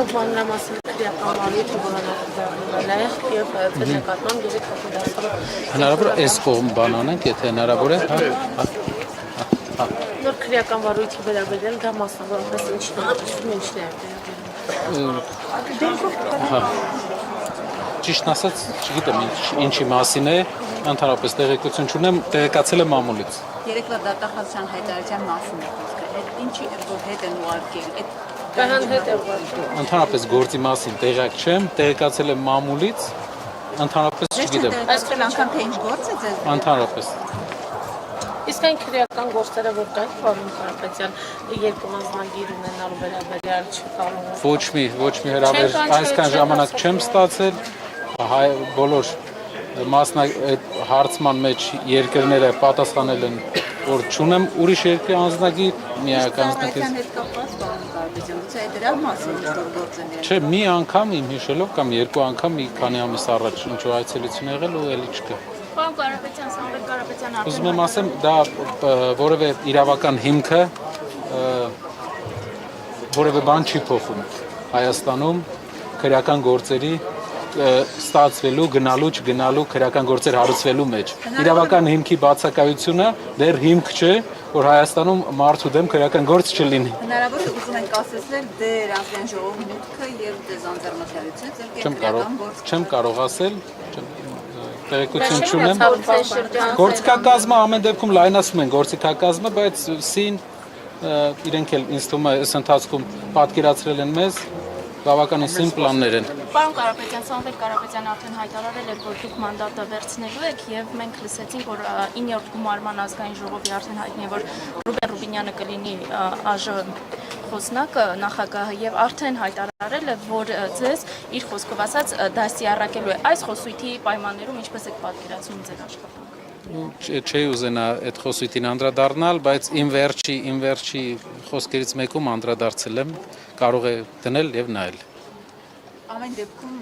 Մանրամասն քրեականների թվականացնել է եւ ցեզեկատման գերի կապիտալը։ Հնարավոր է այս կողմ բան անենք, եթե հնարավոր է, Նոր քրեական վարույթի վերաբերյալ դա մասնավորապես ինչն է վերաբերյալ։ Ճիշտ ասած, չգիտեմ ինչի մասին է, ընդհանրապես տեղեկություն չունեմ, տեղեկացել եմ մամուլից։ Երեկվա դատախազության հայտարարության մասին է խոսքը։ Այդ ինչի հետ են ուղարկել։ Ընդհանրապես գործի մասին տեղյակ չեմ, տեղեկացել եմ մամուլից, ընդհանրապես չգիտեմ։ Այսօր անգամ թե ինչ գործ է ձեզ։ Ընդհանրապես։ Իսկ այն քրեական գործերը որ կային, պարոն Կարապետյան, երկու անձնագիր ունենալու վերաբերյալ չկան։ Ոչ մի հրավեր այսքան ժամանակ չեմ ստացել, բոլոր հարցման մեջ երկրները պատասխանել են, որ չունեմ ուրիշ երկրի անձնագիր, միակ անձնագիր։ Չէ, մի անգամ իմ հիշելով կամ երկու անգամ մի քանի ամիս առաջ ինչ-որ այցելություն եղել ու էլի չկա։ Պարոն Կարապետյան, Սամվել Կարապետյան արդեն Ուզում եմ ասեմ, դա որևէ իրավական հիմքը որևէ բան չի փոխում Հայաստանում քրեական գործերի ստացվելու, գնալու, չգնալու, քրեական գործեր հարուցվելու մեջ։ Իրավական հիմքի բացակայությունը դեռ հիմք չէ, որ Հայաստանում մարդու դեմ քրեական գործ չլինի։ Հնարավոր է ուզում ենք ասել դեր ազգային ժողովի մուտքը եւ դեզ անձեռնացիությունը Չեմ կարող ասել, տեղեկություն չունեմ։ Գործիքակազմը ամեն դեպքում լայնացում են գործիքակազմը, բայց սին իրենք էլ ինձ թվում է այս ընթացքում պատկերացրել են մեզ բավականին սին պլաններ են։ Պարոն Կարապետյան, Սամվել Կարապետյանը արդեն հայտարարել էր, որ դուք մանդատը վերցնելու եք եւ մենք լսեցինք, որ 9-րդ գումարման ազգային ժողովի արդեն հայտնի է, որ Ռուբեն Ռուբինյանը կլինի ԱԺ խոսնակը, նախագահը եւ արդեն հայտարարել է, որ ձեզ իր խոսքով ասած դասյարակելու է այս խոսույթի պայմաններում ինչպես եք պատկերացնում ձեր աշխատանքը։ Չի ուզենա այդ խոսույթին անդրադառնալ, բայց իմ վերջի խոսքերից մեկում անդրադարձել եմ, կարող է դնել եւ նայել։ Ամեն դեպքում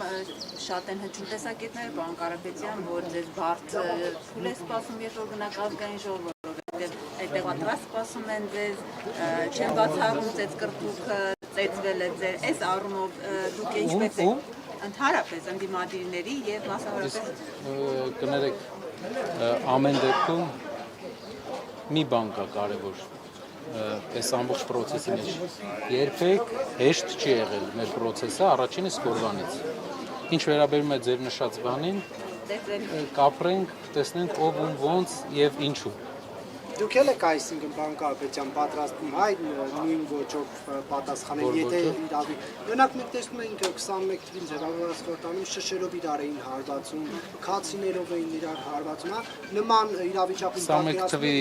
շատ են հնչում տեսակետներ, պարոն Կարապետյան, որ ձեզ բարդ փուլ է սպասում, երբ որ գնաք ազգային ժողով, որովհետև այդտեղ պատրաստ սպասում են ձեզ, չեն բացառում ձեզ կրթուկը, ծեծվել է ձեր, այս առումով դուք ինչպես եք ընդհանրապես ընդդիմադիրների եւ մասնավորապես կներեք ամեն դեպքում մի բան կա կարևոր այս ամբողջ process-ի մեջ երբեք հեշտ չի եղել մեր process-ը առաջին իսկ օրվանից ինչ վերաբերում է ձեր նշած բանին կապրենք տեսնենք ով ում ոնց եւ ինչու Դուք եք այսինքն պարոն Կարապետյան պատրաստվում հայ նույն ոճով պատասխանել եթե իրավի օրինակ մենք տեսնում ենք 21 թվին ձևավորվածքոտանում շշերով իրար էին հարվածում քացիներով էին իրար հարվածում նման իրավիճակում 21 թվի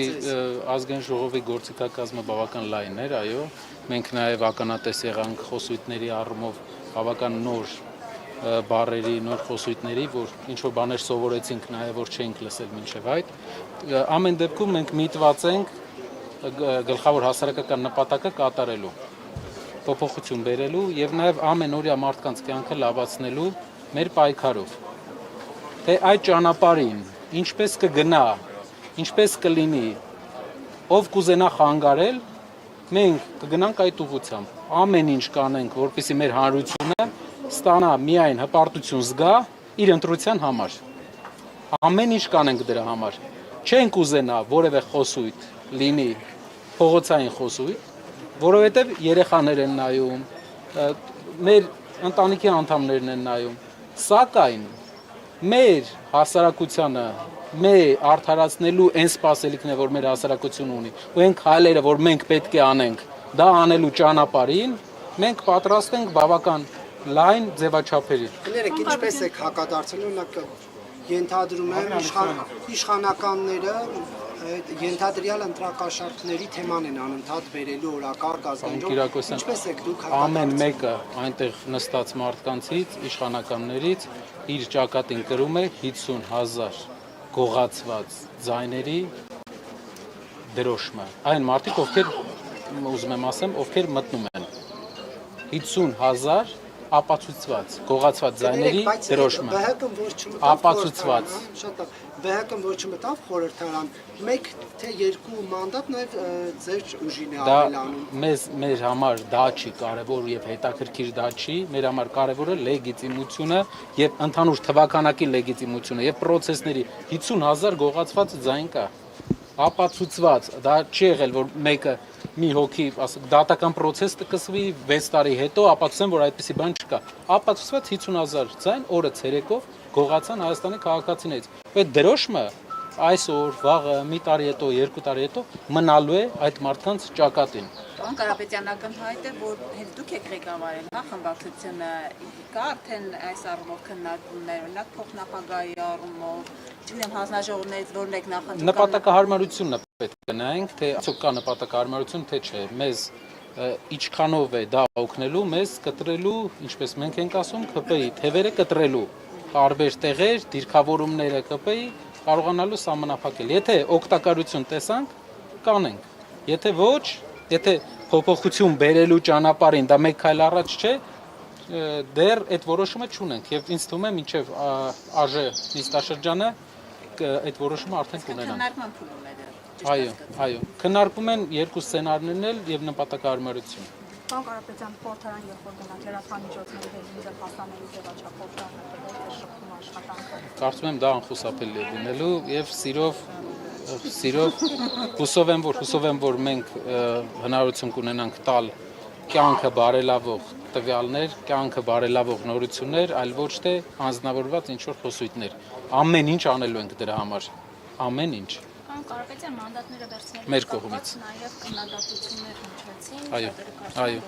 ազգային ժողովի գործիքակազմը բավական լայն էր այո մենք նաեւ ականատես եղանք խոսույթների առումով բավական նոր բարերի նոր խոսույթների որ ինչ որ բաներ սովորեցինք նաեւ որ չենք լսել մինչեւ այդ ամեն դեպքում մենք միտված ենք գլխավոր հասարակական նպատակը կատարելու փոփոխություն բերելու եւ նաեւ ամենօրյա մարդկանց կյանքը լավացնելու մեր պայքարով թե այդ ճանապարհին ինչպես կգնա ինչպես կլինի ով կուզենա խանգարել մենք կգնանք այդ ուղղությամբ ամեն ինչ կանենք որպեսզի մեր հանրությունը ստանա միայն հպարտություն զգա իր ընտրության համար ամեն ինչ կանենք դրա համար չենք ուզենա որևէ խոսույթ լինի փողոցային խոսույթ որովհետև երեխաներ են նայում մեր ընտանիքի անդամներն են նայում սակայն մեր հասարակությանը մեր արդարացնելու այն սպասելիքն է որ մեր հասարակությունը ունի ու այն քայլերը որ մենք պետք է անենք դա անելու ճանապարհին մենք պատրաստ ենք բավական լայն ձևաչափերի։ Կներեք ինչպես եք հակադարձել օրինակ ենթադրում եմ իշխանականները ենթադրյալ ընտրակաշառքների թեման են անընդհատ բերելու օրակարգ ազգային ժողով ինչպես եք դուք ամեն մեկը այնտեղ նստած մարդկանցից իշխանականներից իր ճակատին կրում է 50,000 գողացված ձայների դրոշմը այն մարդիկ ովքեր ուզում եմ ասեմ ովքեր մտնում են 50,000 ապացուցված գողացված ձայների դրոշմը ապացուցված ԲՀԿ-ն ոչ չմտավ խորհրդարան, մեկ թե երկու մանդատ նաև ձեր ուժին է դա ավելանում։ մեր համար դա չի կարևոր եւ հետաքրքիր դա չի, մեր համար կարևորը լեգիտիմությունը եւ ընդհանուր թվականակի լեգիտիմությունը եւ պրոցեսների 50,000 գողացված ձայն կա ապացուցված, դա չի եղել, որ մեկը մի հոգի, ասենք, դատական պրոցես կսվի 6 տարի հետո, ապացուցեն, որ այդպիսի բան չկա։ Ապացուցված 50,000 ձայն օրը ցերեկով գողացան Հայաստանի քաղաքացիներից։ Այդ դրոշմը այսօր, վաղը, մի տարի հետո, 2 տարի հետո մնալու է այդ մարդկանց ճակատին։ Պարոն Կարապետյան, ակնհայտ է, որ հենց դուք եք ղեկավարել, հա, խմբակցությունը, կա արդեն այս առումով քննարկումներ, օրինակ փոխնախագահի առումով, չգիտեմ, հանձնաժողովներից որն եք նախընտրում։ Նպատակահարմարությունն է պետք է նայենք, թե արդյոք կա նպատակահարմարություն, թե չէ։ Մեզ իչքանով է դա օգնելու, մեզ կտրելու, ինչպես մենք ենք ասում, ԿՊ-ի թևերը կտրելու, տարբեր տեղեր, դիրքավորումները ԿՊ-ի կարողանալու սահմանափակել։ Եթե օգտակարություն տեսանք, կանենք։ Եթե ոչ, եթե փոփոխություն բերելու ճանապարհին դա մեկ քայլ առաջ չէ, դեռ այդ որոշումը չունենք եւ ինձ թվում է մինչեւ ԱԺ նիստաշրջանը այդ որոշումը արդեն կունենանք։ Քննարկման փուլում է դա։ Այո, քննարկում են երկու սցենարներն էլ եւ նպատակահարմարություն։ Պարոն Կարապետյան, խորհրդարան երբ որ գնաք լրատվամիջոցների դեպի հասանելի ձևաչափով շարունակել շփում աշխատանքը։ Կարծում եմ դա անխուսափելի է լինելու եւ սիրով հուսով եմ, որ մենք հնարավորություն կունենանք տալ կյանքը բարելավող տվյալներ, կյանքը բարելավող նորություններ, այլ ոչ թե անձնավորված ինչ-որ խոսույթներ։ Ամեն ինչ անելու ենք դրա համար։ Ամեն ինչ։ Պարոն Կարապետյան, մանդատները վերցնելու Մեր կողմից նաև քննադատություններ հնչեցին, Այո, այո,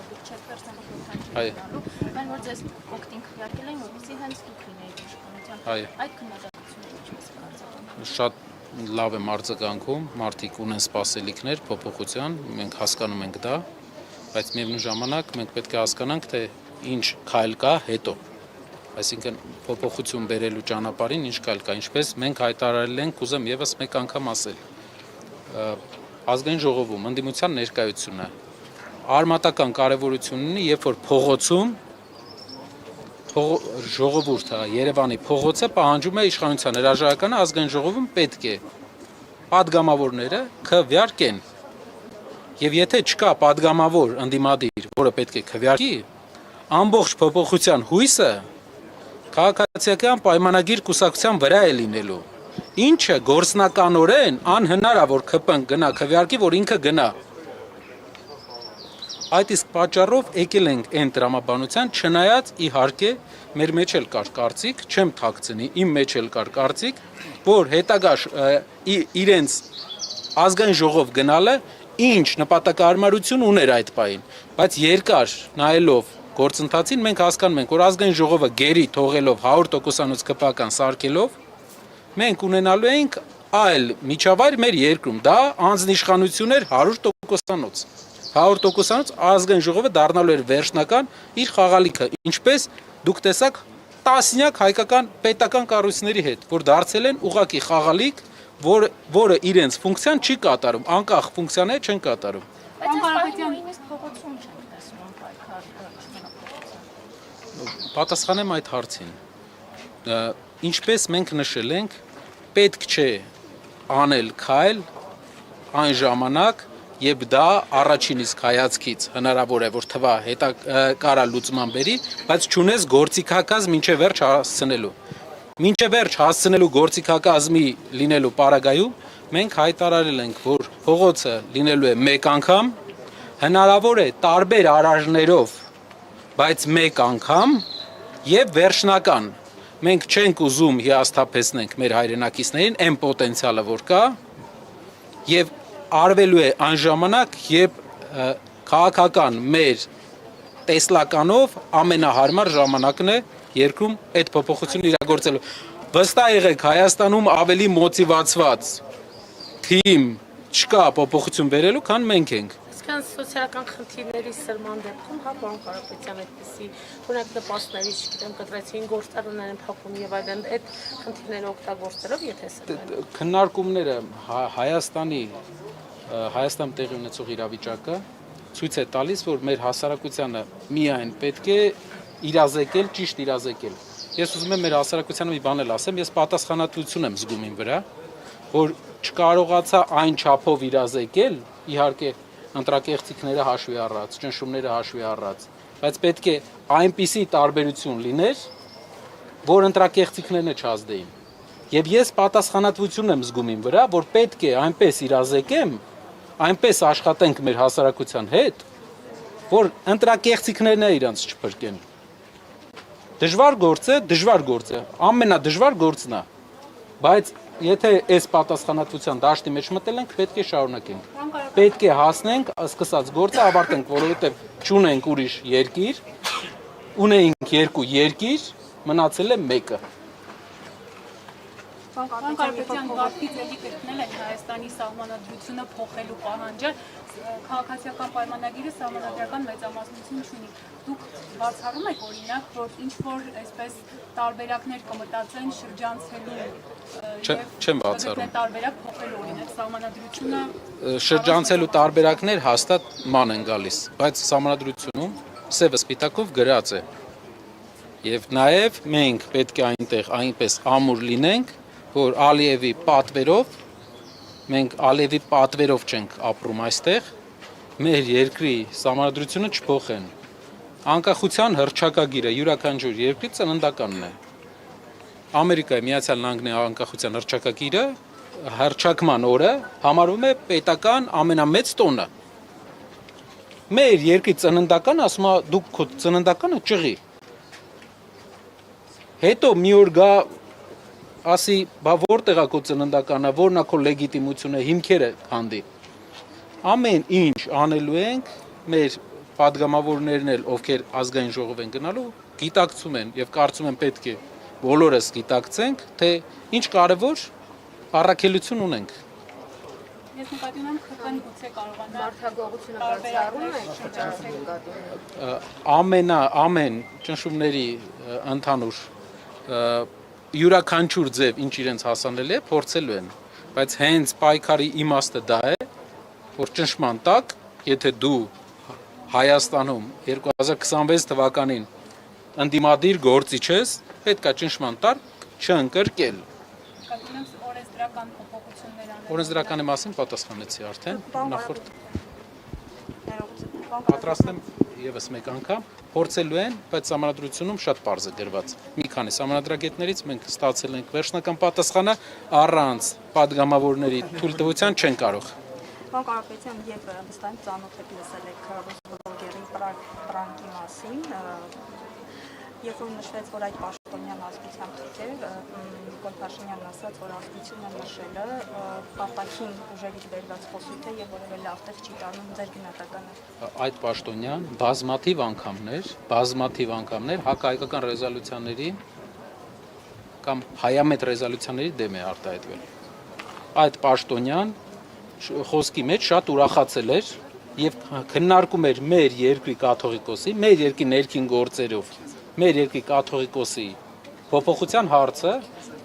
այն որ ձեզ օգտին քվեարկել են, որպեսզի հենց դուք լինեիք իշխանության։ Այո։ Այդ քննադատությունները ինչպես կարծում Շատ լավ եմ արձագանքում, մարդիկ ունեն սպասելիքներ փոփոխության, մենք հասկանում ենք դա, բայց միևնույն ժամանակ մենք պետք է հասկանանք, թե ինչ քայլ կա հետո։ Այսինքն փոփոխություն բերելու ճանապարհին ինչ քայլ կա, ինչպես մենք հայտարարել ենք, կուզեմ եւս մեկ անգամ ասել։ Ազգային ժողովում ընդդիմության ներկայությունը արմատական կարևորություն ունի, երբ որ փողոցում ժողովուրդը Երևանի փողոցը պահանջում է իշխանության հրաժարականը, ազգային ժողովում պետք է падգամավորները քվեարկեն։ Եվ եթե չկա падգամավոր ընդդիմադիր, որը պետք է քվեարկի, ամբողջ փոփոխության հույսը քաղաքացիական պայմանագիր կուսակցության վրա է լինելու։ Ինչը գործնականորեն անհնար է, որ ԿՊ-ն գնա քվեարկի, որ ինքը գնա։ Այդ իսկ պատճառով եկել ենք այն տրամաբանության, չնայած իհարկե մեր մեջ էլ կար կարծիք, չեմ թաքցնի, իմ մեջ էլ կար կարծիք, որ հետագա իրենց ազգային ժողով գնալը ինչ նպատակահարմարություն ուներ այդ պահին, բայց երկար նայելով գործընթացին մենք հասկանում ենք, որ ազգային ժողովը գերի թողելով 100%-անոց ԿՊ-ական սարքելով, մենք ունենալու ենք այլ միջավայր մեր երկրում, դա անձնիշխանություն էր 100%-անոց։ 100%-անոց ազգային ժողովը դառնալու էր վերջնական իր խաղալիքը, ինչպես դուք տեսաք տասնյակ հայկական պետական կառույցների հետ, որ դարձել են ուղղակի խաղալիք, որը իրենց ֆունկցիան չի կատարում, անկախ ֆունկցիաները չեն կատարում։ Բայց այս պահին նույնիսկ փողոցում չենք տեսնում պայքար Պատասխանեմ այդ հարցին։ Ինչպես մենք նշել ենք, պետք չէ անել քայլ այն ժամանակ, երբ դա առաջին իսկ հայացքից հնարավոր է, որ թվա կարա լուծման բերի, բայց չունես գործիքակազմ մինչև վերջ հասցնելու։ Մինչև վերջ հասցնելու գործիքակազմի լինելու պարագայում մենք հայտարարել ենք, որ փողոցը լինելու է մեկ անգամ, հնարավոր է տարբեր արարներով, բայց մեկ անգամ եւ վերջնական։ Մենք չենք ուզում հիասթափեցնենք մեր հայրենակիցներին, այն պոտենցիալը, որ կա, եւ արվելու է այն ժամանակ, երբ քաղաքական մեր տեսլականով ամենահարմար ժամանակն է երկրում այդ փոփոխությունը իրագործելու։ Վստահ եղեք, Հայաստանում ավելի մոտիվացված թիմ չկա փոփոխություն բերելու, քան մենք ենք։ Իսկան սոցիալական խնդիրների սրման դեպքում, հա, պարոն Կարապետյան, այդպիսի օրինակ նպաստների, չգիտեմ, կտրեցին գործարաններ են փակում եւ այլն, այդ խնդիրները օգտագործելով, եթե սրան։ Քննարկումները Հայաստանում տեղի ունեցող իրավիճակը ցույց է տալիս, որ մեր հասարակությանը միայն պետք է իրազեկել, ճիշտ իրազեկել։ Ես ուզում եմ մեր հասարակությանը մի բան էլ ասեմ, ես պատասխանատվություն եմ զգում իմ վրա, որ չկարողացա այն չափով իրազեկել, իհարկե ընտրակեղծիքները հաշվի առած, ճնշումները հաշվի առած, բայց պետք է այնպիսի տարբերություն լիներ, որ ընտրակեղծիքներն չազդեին։ Եվ ես պատասխանատվություն եմ զգում իմ վրա, որ պետք է այնպես իրազեկեմ, այնպես աշխատենք մեր հասարակության հետ, որ ընտրակեղծիքներն իրանց չփրկեն։ Դժվար գործ է, ամենադժվար գործն է, բայց եթե այս պատասխանատվության դաշտի մեջ մտել ենք, պետք է շարունակենք։ Պետք է հասնենք սկսած գործը ավարտենք, որովհետև չունենք ուրիշ երկիր, ունեինք 2 երկիր, մնացել է 1-ը։ Պարոն Կարապետյան, վարկից էլի կրկնել են Հայաստանի սահմանադրությունը փոխելու պահանջը, քաղաքացիական պայմանագիրը սահմանադրական մեծամասնություն չունի։ Դուք բացառում եք օրինակ, որ ինչ-որ այսպես տարբերակներ կմտածեն շրջանցելու Չեմ բացառում։ Տարբերակ փոխելու օրինակ սահմանադրությունը Շրջանցելու տարբերակներ հաստատ ման են գալիս, բայց սահմանադրությունում սևը սպիտակով գրած է։ Եվ նաև մենք պետք է այնտեղ այնպես ամուր լինենք, որ Ալիևի պատվերով, մենք Ալիևի պատվերով չենք ապրում այստեղ, մեր երկրի սահմանադրությունը չփոխեն։ Անկախության հռչակագիրը յուրաքանչյուր երկրի ծննդականն է։ Ամերիկայի Միացյալ Նահանգների անկախության հռչակագիրը հռչակման օրը համարվում է պետական ամենամեծ տոնը։ Մեր երկրի ծննդականը ասում է դուք քո ծննդականը ճղի։ Հետո մի օր գա ասի, բա որտեղ է քո ծննդականը, որն է քո լեգիտիմությունը, հիմքերը հանդի։ Ամեն ինչ անելու ենք, մեր падգամավորներն էլ, ովքեր ազգային ժողով են գնալու, գիտակցում են եւ կարծում եմ պետք է բոլորս գիտակցենք, թե ինչ կարևոր առաքելություն ունենք։ Ես նկատի ունեմ ԽԽ-ն գուցե կարողանա Մարդագողությունը բարձրանում է Ամեն ճնշումների ընդհանուր յուրաքանչյուր ձև ինչ իրենց հասանել է, փորձելու են, բայց հենց պայքարի իմաստը դա է, որ ճնշման տակ, եթե դու Հայաստանում 2026 թվականին ընդդիմադիր գործիչ ես, պետք է ճնշման տակ չընկրկել։ օրենսդրական փոփոխություններ անել։ Օրենսդրականի մասին պատասխանեցի արդեն, նախորդ պատրաստ եմ եւս մեկ անգամ փորձելու են, բայց սահմանադրությունում շատ պարզ է գրված։ Մի քանի սահմանադրագետներից մենք ստացել ենք վերջնական պատասխանը առանց падգամավորների թույլտվության չեն կարող։ Պարոն Կարապետյան, եւ վստահ ծանոթ եք լսել եք բլոգերի պրանկի մասին, երբ որ նշվեց, որ այդ պաշտոնյան ազգության թուրքեր, Նիկոլ Փաշինյանն ասաց, որ ազգությունը նշելը պարտաքին ուժերից բերված խոսույթ է եւ որևէ լավ տեղ չի տանում ձեր գնահատականը։ Այդ պաշտոնյան բազմաթիվ անգամներ հակահայկական ռեզոլյուցիաների կամ հայամետ ռեզոլյուցիաների դեմ է արտահայտվել։ Այդ պաշտոնյան խոսքի մեջ շատ ուրախացել էր եւ քննարկում էր մեր երկրի կաթողիկոսի, մեր երկրի ներքին գործերով, մեր երկրի կաթողիկոսի փոփոխության հարցը,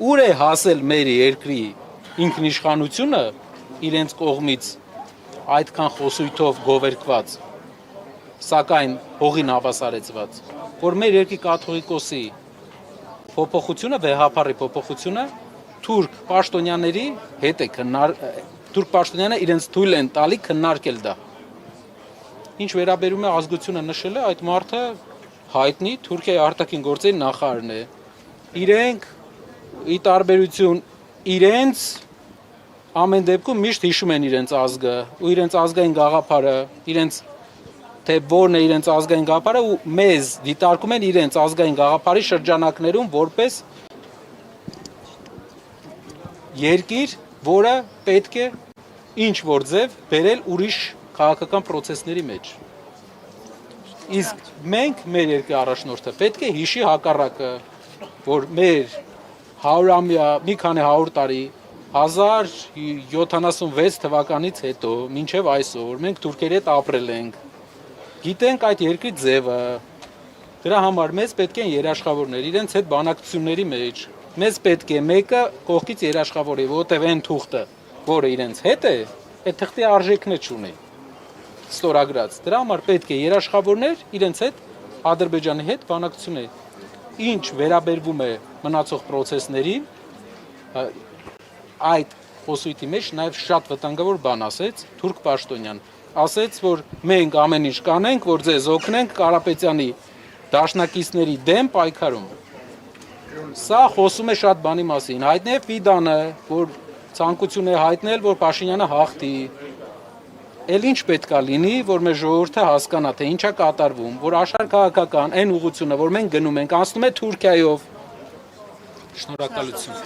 ուր է հասել մեր երկրի ինքնիշխանությունը իրենց կողմից այդքան խոսույթով գովերգված, սակայն հողին հավասարեցված, որ մեր երկրի կաթողիկոսի փոփոխությունը, վեհապարի փոփոխությունը թուրք պաշտոնյաների հետ է թուրք պաշտոնյանը իրենց թույլ են տալի քննարկել դա։ Ինչ վերաբերում է ազգությունը նշելը, այդ մարդը հայտնի Թուրքիայի արտաքին գործերի նախարարն է։ Իրենք ի տարբերություն իրենց ամեն դեպքում միշտ հիշում են իրենց ազգը ու իրենց ազգային գաղափարը, իրենց թե որն է իրենց ազգային գաղափարը ու մեզ դիտարկում են իրենց ազգային գաղափարի շրջանակներում որպես երկիր, որը պետք է ինչ որ ձև բերել ուրիշ քաղաքական process-ների մեջ։ Իսկ մենք մեր երկրի առաջնորդը պետք է հիշի հակառակը, որ մեր 100-ամյա, մի քանի 100 տարի 1076 թվականից հետո մինչև այսօր մենք թուրքերի հետ ապրել ենք։ Գիտենք այդ երկրի ձևը։ Դրա համար մեզ պետք են երաշխավորներ իրենց հետ բանակցությունների մեջ։ Մեզ պետք է մեկը կողքից երաշխավորի, որտեղ այն թուղթը, որը իրենց հետ է, այդ թղթի արժեքն չունի։ Ստորագրած։ Դրա համար պետք է երաշխավորներ իրենց հետ Ադրբեջանի հետ բանակցություն է։ Ինչ վերաբերվում է մնացող process-ներին, այդ խոսույթի մեջ նաև շատ վտանգավոր բան ասեց Թուրք Պաշտոնյան, ասեց, որ մենք ամեն ինչ կանենք, որ ձեզ օգնենք Կարապետյանի դաշնակիցների դեմ պայքարում։ Սա խոսում է շատ բանի մասին, հայտնի է Ֆիդանը, որ ցանկություն է հայտնել, որ Փաշինյանը հաղթի։ Էլ ինչ պետքա լինի, որ մեր ժողովուրդը հասկանա, թե ինչա կատարվում, որ աշխարհ քաղաքական այն ուղղությունը, որ մենք գնում ենք, անցնում է Թուրքիայով։ Շնորհակալություն։